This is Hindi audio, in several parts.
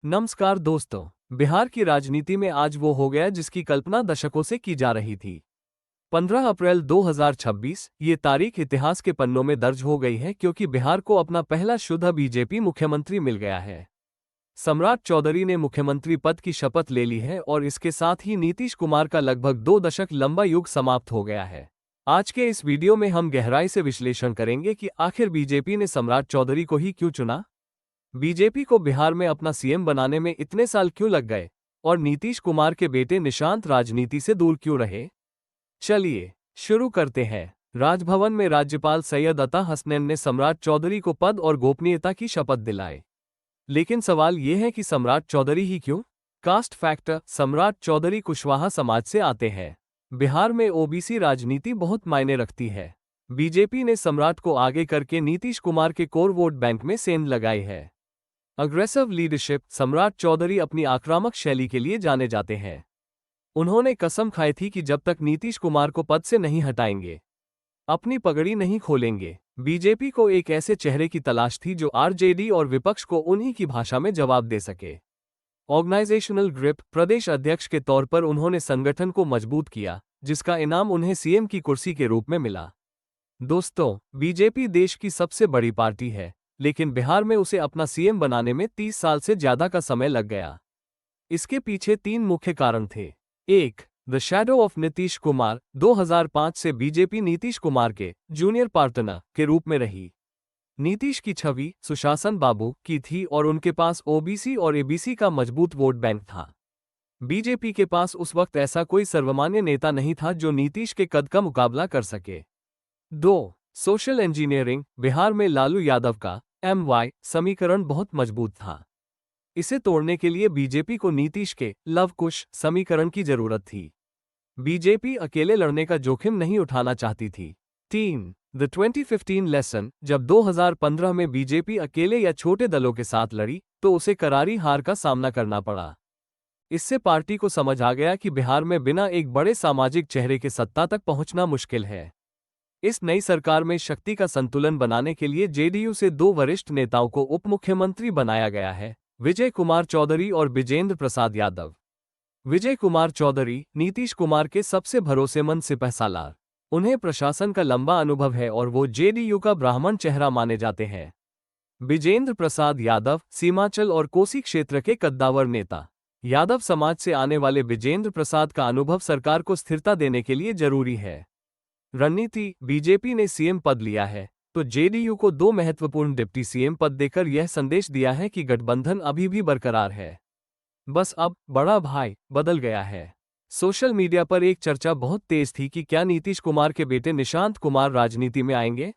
नमस्कार दोस्तों। बिहार की राजनीति में आज वो हो गया जिसकी कल्पना दशकों से की जा रही थी। 15 अप्रैल 2026 ये तारीख इतिहास के पन्नों में दर्ज हो गई है क्योंकि बिहार को अपना पहला शुद्ध बीजेपी मुख्यमंत्री मिल गया है। सम्राट चौधरी ने मुख्यमंत्री पद की शपथ ले ली है और इसके साथ ही नीतीश कुमार का लगभग 2 दशक लंबा युग समाप्त हो गया है। आज के इस वीडियो में हम गहराई से विश्लेषण करेंगे कि आखिर बीजेपी ने सम्राट चौधरी को ही क्यों चुना, बीजेपी को बिहार में अपना सीएम बनाने में इतने साल क्यों लग गए और नीतीश कुमार के बेटे निशांत राजनीति से दूर क्यों रहे। चलिए शुरू करते हैं। राजभवन में राज्यपाल सैयद अता हसनैन ने सम्राट चौधरी को पद और गोपनीयता की शपथ दिलाई। लेकिन सवाल यह है कि सम्राट चौधरी ही क्यों? Caste factor. सम्राट चौधरी कुशवाहा समाज से आते हैं। बिहार में ओबीसी राजनीति बहुत मायने रखती है। बीजेपी ने सम्राट को आगे करके नीतीश कुमार के कोर वोट बैंक में सेंध लगाई है। Aggressive leadership. सम्राट चौधरी अपनी आक्रामक शैली के लिए जाने जाते हैं। उन्होंने कसम खाई थी कि जब तक नीतीश कुमार को पद से नहीं हटाएंगे, अपनी पगड़ी नहीं खोलेंगे। बीजेपी को एक ऐसे चेहरे की तलाश थी जो आरजेडी और विपक्ष को उन्हीं की भाषा में जवाब दे सके। Organisational grip. प्रदेश अध्यक्ष के तौर पर उन्होंने संगठन को मजबूत किया, जिसका इनाम उन्हें सीएम की कुर्सी के रूप में मिला। दोस्तों, बीजेपी देश की सबसे बड़ी पार्टी है, लेकिन बिहार में उसे अपना सीएम बनाने में 30 साल से ज्यादा का समय लग गया। इसके पीछे 3 मुख्य कारण थे। 1. The shadow of Nitish Kumar. 2005 से बीजेपी नीतीश कुमार के जूनियर पार्टनर के रूप में रही। नीतीश की छवि सुशासन बाबू की थी और उनके पास ओबीसी और एबीसी का मजबूत वोट बैंक था। बीजेपी के पास उस वक्त ऐसा कोई सर्वमान्य नेता नहीं था जो नीतीश के कद का मुकाबला कर सके। 2. Social engineering. बिहार में लालू यादव का MY समीकरण बहुत मजबूत था। इसे तोड़ने के लिए बीजेपी को नीतीश के लव कुश समीकरण की जरूरत थी। बीजेपी अकेले लड़ने का जोखिम नहीं उठाना चाहती थी। 3. The 2015 lesson. जब 2015 में बीजेपी अकेले या छोटे दलों के साथ लड़ी तो उसे करारी हार का सामना करना पड़ा। इससे पार्टी को समझ आ गया कि बिहार में बिना एक बड़े सामाजिक चेहरे के सत्ता तक पहुंचना मुश्किल है। इस नई सरकार में शक्ति का संतुलन बनाने के लिए जेडीयू से 2 वरिष्ठ नेताओं को उप मुख्यमंत्री बनाया गया है, विजय कुमार चौधरी और बिजेंद्र प्रसाद यादव। विजय कुमार चौधरी नीतीश कुमार के सबसे भरोसेमंद सिपहसालार। उन्हें प्रशासन का लंबा अनुभव है और वो जेडीयू का ब्राह्मण चेहरा माने जाते हैं। बिजेंद्र प्रसाद यादव सीमांचल और कोसी क्षेत्र के कद्दावर नेता। यादव समाज से आने वाले बिजेंद्र प्रसाद का अनुभव सरकार को स्थिरता देने के लिए जरूरी है। रणनीति। बीजेपी ने सीएम पद लिया है तो जेडीयू को 2 महत्वपूर्ण डिप्टी सीएम पद देकर यह संदेश दिया है कि गठबंधन अभी भी बरकरार है। बस अब बड़ा भाई बदल गया है। सोशल मीडिया पर एक चर्चा बहुत तेज थी कि क्या नीतीश कुमार के बेटे निशांत कुमार राजनीति में आएंगे,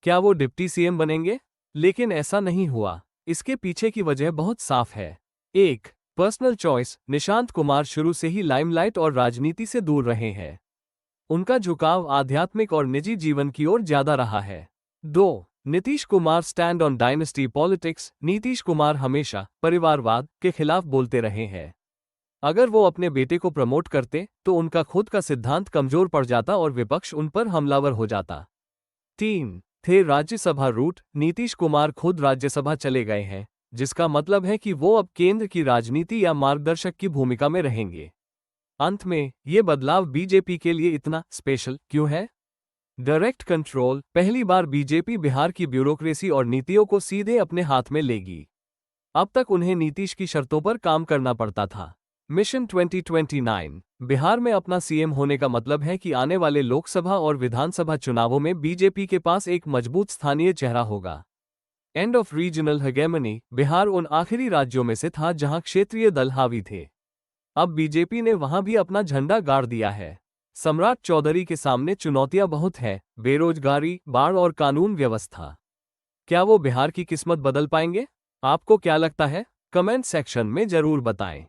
क्या वो डिप्टी सीएम बनेंगे? लेकिन ऐसा नहीं हुआ। इसके पीछे की वजह बहुत साफ है। 1. Personal choice. निशांत कुमार शुरू से ही लाइमलाइट और राजनीति से दूर रहे हैं। उनका झुकाव आध्यात्मिक और निजी जीवन की ओर ज्यादा रहा है। 2. Nitish Kumar stand on dynasty politics. Nitish Kumar हमेशा परिवारवाद के खिलाफ बोलते रहे हैं। अगर वो अपने बेटे को प्रमोट करते तो उनका खुद का सिद्धांत कमजोर पड़ जाता और विपक्ष उन पर हमलावर हो जाता। 3. थे राज्यसभा रूट। नीतीश कुमार खुद राज्यसभा चले गए हैं, जिसका मतलब है कि वो अब केंद्र की राजनीति या मार्गदर्शक की भूमिका में रहेंगे। अंत में ये बदलाव बीजेपी के लिए इतना स्पेशल क्यों है? Direct control. पहली बार बीजेपी बिहार की ब्यूरोक्रेसी और नीतियों को सीधे अपने हाथ में लेगी। अब तक उन्हें नीतीश की शर्तों पर काम करना पड़ता था। मिशन 2029। बिहार में अपना सीएम होने का मतलब है कि आने वाले लोकसभा और विधानसभा चुनावों में बीजेपी के पास एक मजबूत स्थानीय चेहरा होगा। End of regional hegemony. Bihar उन आखिरी राज्यों में से था जहां क्षेत्रीय दल हावी थे। अब बीजेपी ने वहां भी अपना झंडा गाड़ दिया है। सम्राट चौधरी के सामने चुनौतियां बहुत है, बेरोजगारी, बाढ़ और कानून व्यवस्था। क्या वो बिहार की किस्मत बदल पाएंगे? आपको क्या लगता है? कमेंट सेक्शन में जरूर बताएं।